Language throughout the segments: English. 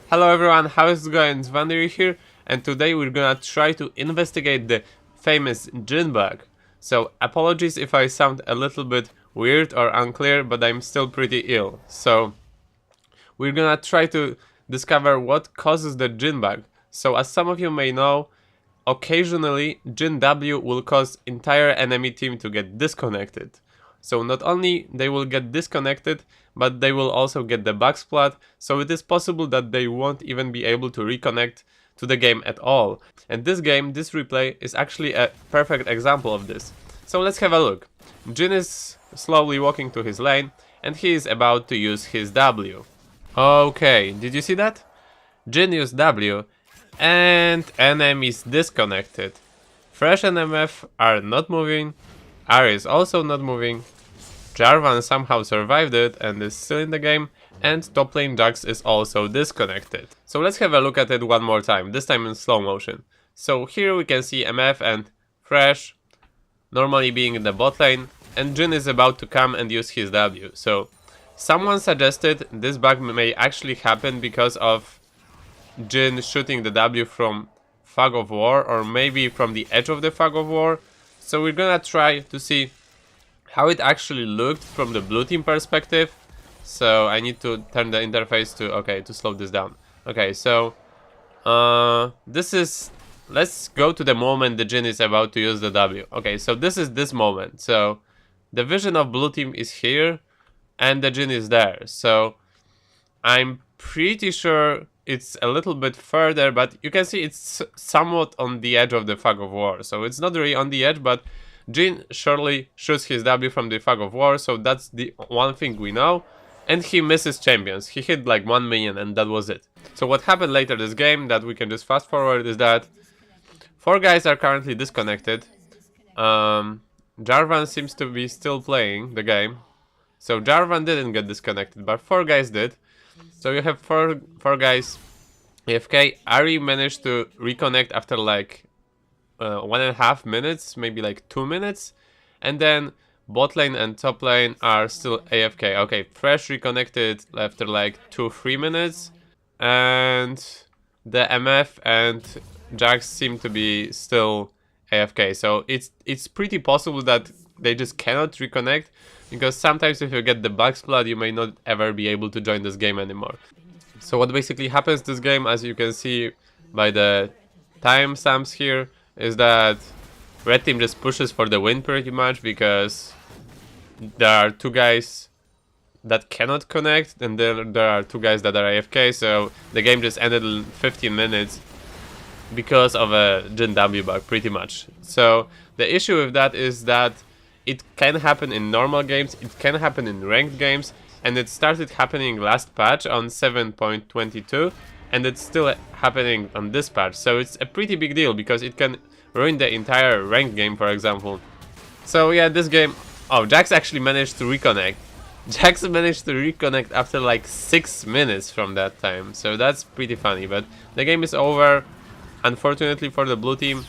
Hello everyone, how is it going? It's Vandiril here, and today we're gonna try to investigate the famous Jhin bug. So apologies if I sound a little bit weird or unclear, but I'm still pretty ill. So we're gonna try to discover what causes the Jhin bug. So as some of you may know, occasionally Jhin W will cause entire enemy team to get disconnected. So not only they will get disconnected, but they will also get the bug splat, so it is possible that they won't even be able to reconnect to the game at all. And this game, this replay, is actually a perfect example of this. So let's have a look. Jhin is slowly walking to his lane, and he is about to use his W. Okay, did you see that? Jhin used W, and enemies disconnected. Fresh and MF are not moving, R is also not moving, Jarvan somehow survived it and is still in the game, and top lane Jax is also disconnected. So let's have a look at it one more time, this time in slow motion. So here we can see MF and Fresh normally being in the bot lane, and Jhin is about to come and use his W. So someone suggested this bug may actually happen because of Jhin shooting the W from Fog of War, or maybe from the edge of the Fog of War. So we're gonna try to see how it actually looked from the blue team perspective. So I need to turn the interface to, okay, to slow this down. Okay, so this is, let's go to the moment the Jhin is about to use the W. Okay, so this is this moment. So the vision of blue team is here and the Jhin is there. So I'm pretty sure it's a little bit further, but you can see it's somewhat on the edge of the Fog of War. So it's not really on the edge, but Jhin surely shoots his W from the Fog of War, so that's the one thing we know. And he misses champions. He hit like 1 million and that was it. So what happened later this game, that we can just fast forward, is that 4 guys are currently disconnected. Jarvan seems to be still playing the game. So Jarvan didn't get disconnected, but 4 guys did. So you have four guys AFK. Ahri managed to reconnect after like 1.5 minutes, maybe like 2 minutes, and then bot lane and top lane are still AFK. Okay, Fresh reconnected after like 2-3 minutes, and the MF and Jax seem to be still AFK. So it's pretty possible that they just cannot reconnect, because sometimes if you get the bug splat, you may not ever be able to join this game anymore. So what basically happens this game, as you can see by the timestamps here, is that red team just pushes for the win pretty much, because there are 2 guys that cannot connect and then there are 2 guys that are AFK, so the game just ended in 15 minutes because of a Jhin W bug pretty much. So the issue with that is that it can happen in normal games, it can happen in ranked games, and it started happening last patch on 7.22, and it's still happening on this patch. So it's a pretty big deal, because it can ruin the entire ranked game, for example. So yeah, this game... Oh, Jax actually managed to reconnect. Jax managed to reconnect after like 6 minutes from that time, so that's pretty funny. But the game is over, unfortunately for the blue team.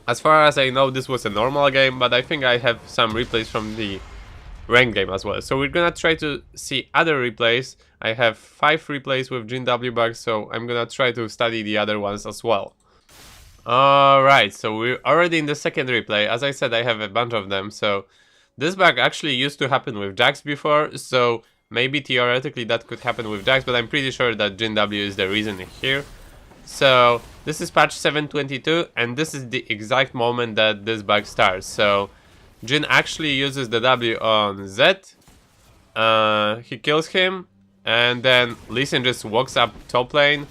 As far as I know, this was a normal game, but I think I have some replays from the ranked game as well. So we're gonna try to see other replays. I have 5 replays with Jhin W bugs, so I'm gonna try to study the other ones as well. Alright, so we're already in the second replay. As I said, I have a bunch of them. So this bug actually used to happen with Jax before, so maybe theoretically that could happen with Jax, but I'm pretty sure that Jhin W is the reason here. So this is patch 7.22, and this is the exact moment that this bug starts. So Jhin actually uses the W on Zed, he kills him, and then Lee Sin just walks up top lane,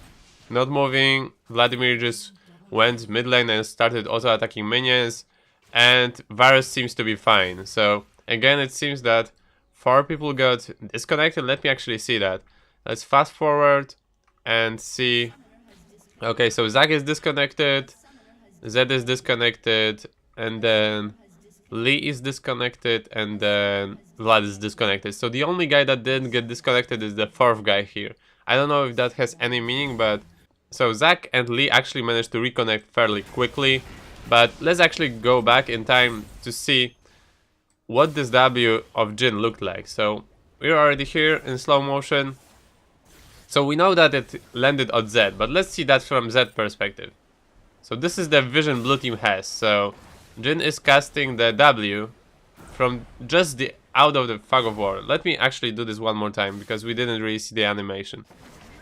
not moving. Vladimir just went mid lane and started also attacking minions, and Varus seems to be fine. So again, it seems that 4 people got disconnected. Let me actually see that. Let's fast forward and see. Okay, so Zac is disconnected, Zed is disconnected, and then Lee is disconnected, and then Vlad is disconnected. So the only guy that didn't get disconnected is the 4th guy here. I don't know if that has any meaning, but... So Zac and Lee actually managed to reconnect fairly quickly. But let's actually go back in time to see what this W of Jhin looked like. So we're already here in slow motion. So we know that it landed on Z, but let's see that from Z perspective. So this is the vision blue team has. So Jhin is casting the W from just the out of the fog of war. Let me actually do this one more time because we didn't really see the animation.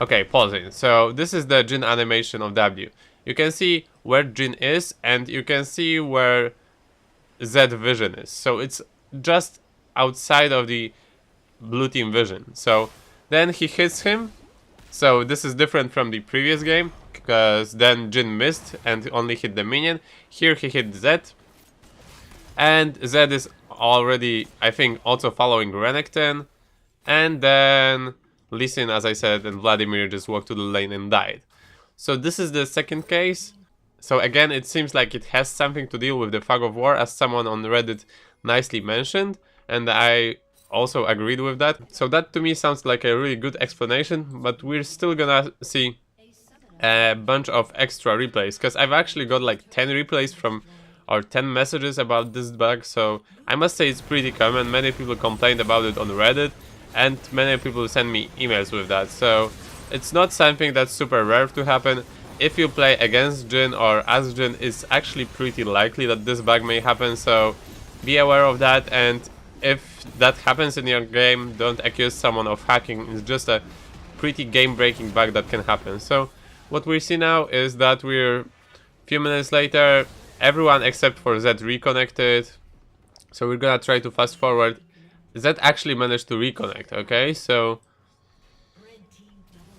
Okay, pausing. So this is the Jhin animation of W. You can see where Jhin is and you can see where Z vision is. So it's just outside of the blue team vision. So then he hits him. So this is different from the previous game because then Jhin missed and only hit the minion. Here he hit Z. And Z is already, I think, also following Renekton. And then Lee Sin, as I said, and Vladimir just walked to the lane and died. So this is the second case. So again, it seems like it has something to deal with the fog of war, as someone on Reddit nicely mentioned. And I also agreed with that. So that to me sounds like a really good explanation, but we're still gonna see a bunch of extra replays, because I've actually got like 10 replays from or 10 messages about this bug, so I must say it's pretty common. Many people complained about it on Reddit, and many people send me emails with that, so it's not something that's super rare to happen. If you play against Jhin or as Jhin, it's actually pretty likely that this bug may happen, so be aware of that. And if that happens in your game, don't accuse someone of hacking. It's just a pretty game-breaking bug that can happen. So what we see now is that we're a few minutes later, everyone except for Z reconnected. So we're gonna try to fast forward. Z actually managed to reconnect, okay? So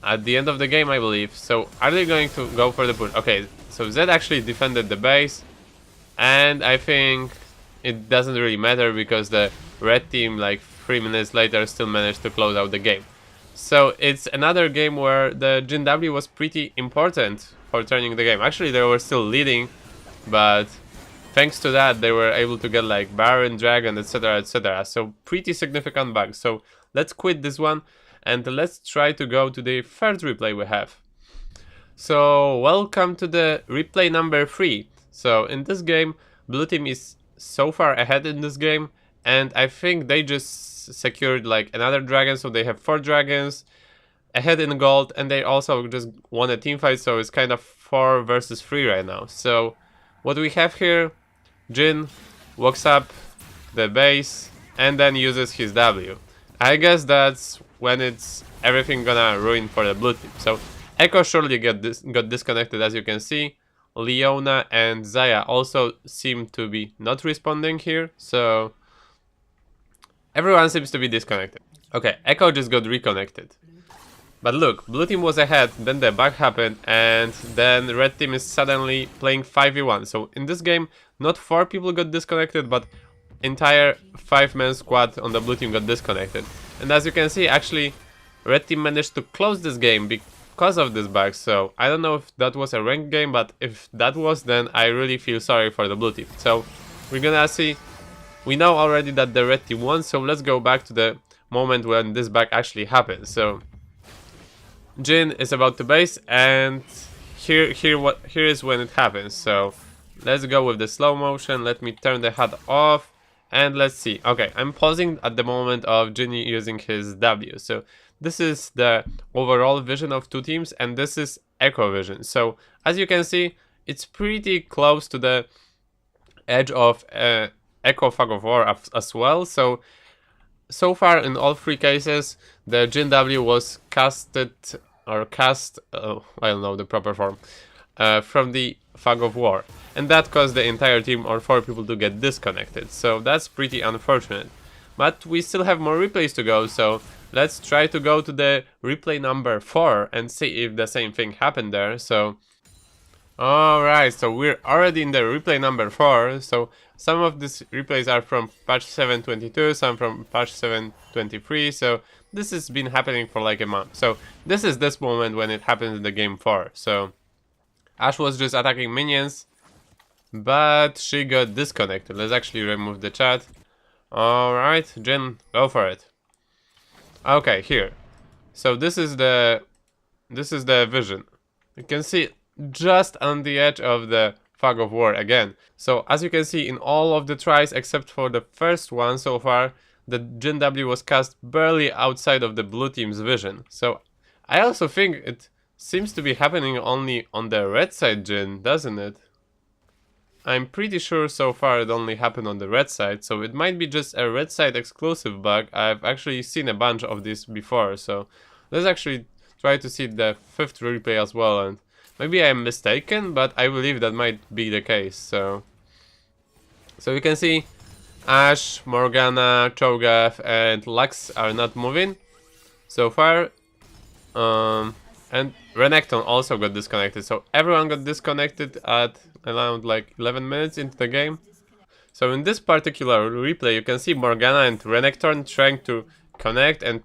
at the end of the game, I believe. So are they going to go for the push? Okay, so Z actually defended the base, and I think it doesn't really matter because the red team, like 3 minutes later, still managed to close out the game. So it's another game where the Jhin W was pretty important for turning the game. Actually, they were still leading, but thanks to that, they were able to get like Baron, Dragon, etc, etc. So pretty significant bug. So let's quit this one and let's try to go to the third replay we have. So welcome to the replay number 3. So in this game, blue team is so far ahead in this game, and I think they just secured like another dragon, so they have 4 dragons ahead in gold, and they also just won a team fight, so it's kind of 4 versus 3 right now. So what we have here, Jhin walks up the base and then uses his W. I guess that's when it's everything gonna ruin for the blue team. So Echo surely got disconnected, as you can see. Leona and Zaya also seem to be not responding here, so everyone seems to be disconnected. Okay, Echo just got reconnected. But look, blue team was ahead, then the bug happened, and then red team is suddenly playing 5v1. So in this game, not 4 people got disconnected, but entire 5-man squad on the blue team got disconnected. And as you can see, actually, red team managed to close this game because of this bug. So I don't know if that was a ranked game, but if that was, then I really feel sorry for the blue team. So we're gonna see. We know already that the red team won, so let's go back to the moment when this bug actually happened. So Jhin is about to base, and here is when it happens. So let's go with the slow motion. Let me turn the HUD off, and let's see. Okay, I'm pausing at the moment of Jhin using his W. So this is the overall vision of 2 teams, and this is Echo vision. So as you can see, it's pretty close to the edge of Echo Fog of War as well. So far in all 3 cases, the Jhin W was casted, or cast, I don't know the proper form, from the Fog of War. And that caused the entire team or 4 people to get disconnected. So that's pretty unfortunate. But we still have more replays to go, so let's try to go to the replay number 4 and see if the same thing happened there. So alright, so we're already in the replay number 4, so some of these replays are from patch 7.22, some from patch 7.23, so this has been happening for like a month. So this is this moment when it happened in the game 4. So Ashe was just attacking minions, but she got disconnected. Let's actually remove the chat. Alright, Jhin, go for it. Okay, here. So this is the vision. You can see just on the edge of the Fog of War again. So as you can see, in all of the tries except for the first one so far, the Jhin W was cast barely outside of the blue team's vision. So I also think it seems to be happening only on the red side, Jhin, doesn't it? I'm pretty sure so far it only happened on the red side, so it might be just a red side exclusive bug. I've actually seen a bunch of this before, so let's actually try to see the 5th replay as well, and maybe I'm mistaken, but I believe that might be the case, so you can see Ashe, Morgana, Cho'Gath, and Lux are not moving so far. And Renekton also got disconnected, so everyone got disconnected at around like 11 minutes into the game. So in this particular replay, you can see Morgana and Renekton trying to connect, and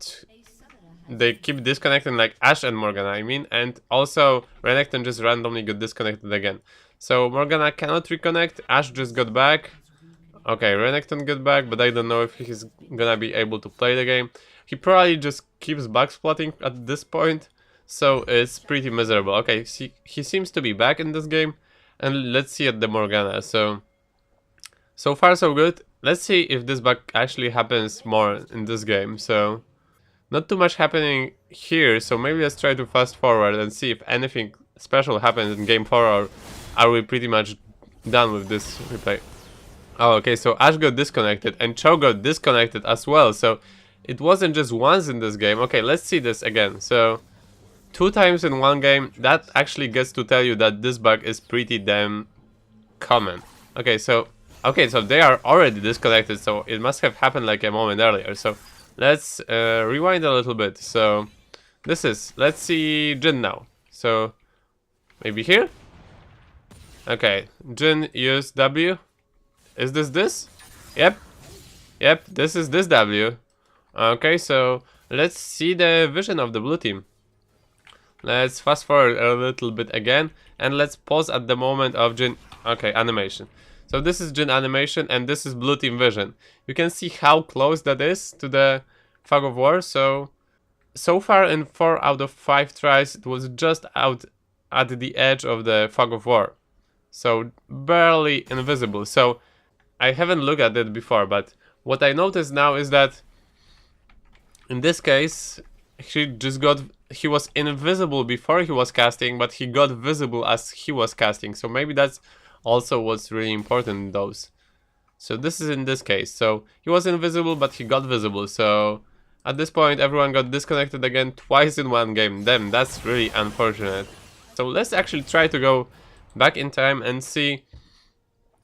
they keep disconnecting, like Ashe and Morgana, I mean, and also Renekton just randomly got disconnected again. So Morgana cannot reconnect, Ashe just got back. Okay, Renekton got back, but I don't know if he's gonna be able to play the game. He probably just keeps backsplatting at this point, so it's pretty miserable. Okay, he seems to be back in this game, and let's see at the Morgana. So far so good. Let's see if this bug actually happens more in this game. So not too much happening here, so maybe let's try to fast forward and see if anything special happens in game 4, or are we pretty much done with this replay. Oh, okay, so Ashe got disconnected and Cho got disconnected as well, so it wasn't just once in this game. Okay, let's see this again. So 2 times in one game, that actually gets to tell you that this bug is pretty damn common. Okay, so they are already disconnected, so it must have happened like a moment earlier. So let's rewind a little bit. So let's see Jhin now. So maybe here? Okay, Jhin used W. Is this? Yep, this is this W. Okay, so let's see the vision of the blue team. Let's fast forward a little bit again, and let's pause at the moment of Jhin. Okay, animation. So this is Jhin animation, and this is blue team vision. You can see how close that is to the Fog of War. So far in 4 out of 5 tries, it was just out at the edge of the Fog of War. So barely invisible. So I haven't looked at it before, but what I noticed now is that in this case, he was invisible before he was casting, but he got visible as he was casting. So maybe that's also what's really important in those. So this is in this case. So he was invisible, but he got visible. So at this point, everyone got disconnected again twice in one game. Damn, that's really unfortunate. So let's actually try to go back in time and see,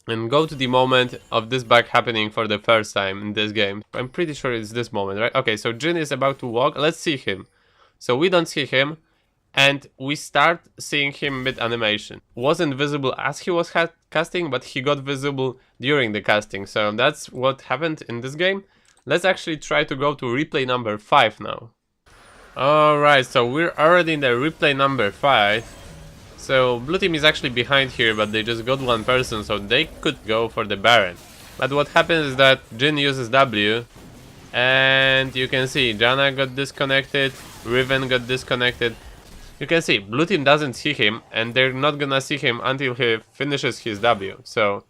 and go to the moment of this bug happening for the first time in this game. I'm pretty sure it's this moment, right? Okay, so Jhin is about to walk. Let's see him. So we don't see him, and we start seeing him mid-animation. Wasn't visible as he was casting, but he got visible during the casting. So that's what happened in this game. Let's actually try to go to replay number 5 now. Alright, so we're already in the replay number 5. So blue team is actually behind here, but they just got one person, so they could go for the Baron. But what happens is that Jhin uses W, and you can see Janna got disconnected, Riven got disconnected. You can see blue team doesn't see him, and they're not gonna see him until he finishes his W. So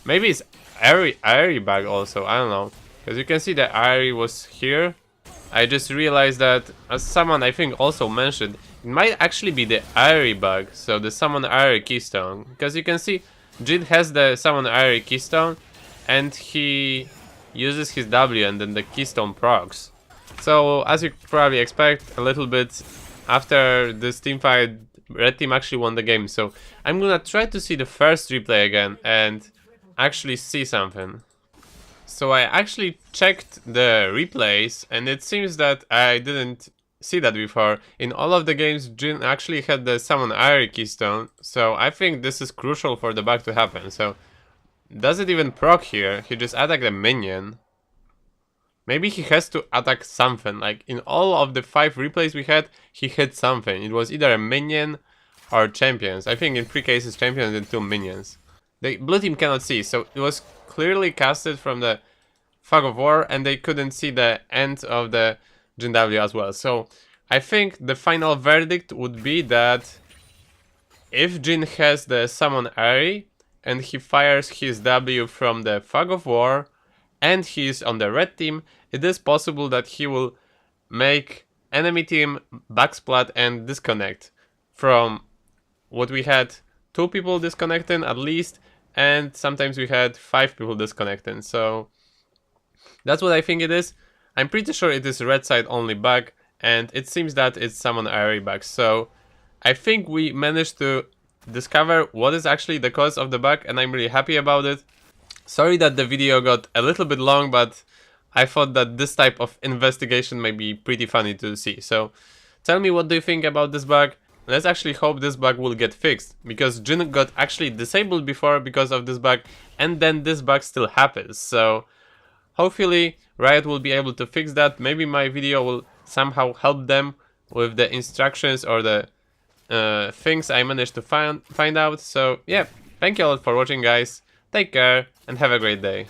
maybe it's Aerie bug also, I don't know. Because you can see that Aerie was here. I just realized that, as someone I think also mentioned, it might actually be the Aerie bug, so the summon Aerie keystone. Because you can see Jhin has the summon Aerie keystone, and he uses his W and then the keystone procs. So as you probably expect, a little bit after this teamfight, red team actually won the game. So I'm gonna try to see the first replay again and actually see something. So I actually checked the replays, and it seems that I didn't see that before. In all of the games, Jhin actually had the summon Aerie keystone, so I think this is crucial for the bug to happen. So does it even proc here? He just attacked a minion. Maybe he has to attack something. Like in all of the 5 replays we had, he hit something. It was either a minion or champions. I think in 3 cases champions and 2 minions. The blue team cannot see, so it was clearly casted from the Fog of War, and they couldn't see the end of the Jhin W as well. So I think the final verdict would be that if Jhin has the summon Aerie and he fires his W from the Fog of War and he's on the red team, it is possible that he will make enemy team backsplat and disconnect from what we had 2 people disconnecting at least, and sometimes we had 5 people disconnecting. So that's what I think it is. I'm pretty sure it is red side only bug, and it seems that it's summon array bug. So I think we managed to discover what is actually the cause of the bug, and I'm really happy about it. Sorry that the video got a little bit long, but I thought that this type of investigation may be pretty funny to see. So tell me, what do you think about this bug? Let's actually hope this bug will get fixed, because Jhin got actually disabled before because of this bug, and then this bug still happens. So hopefully Riot will be able to fix that. Maybe my video will somehow help them with the instructions or the things I managed to find out. So yeah, thank you all for watching, guys. Take care and have a great day.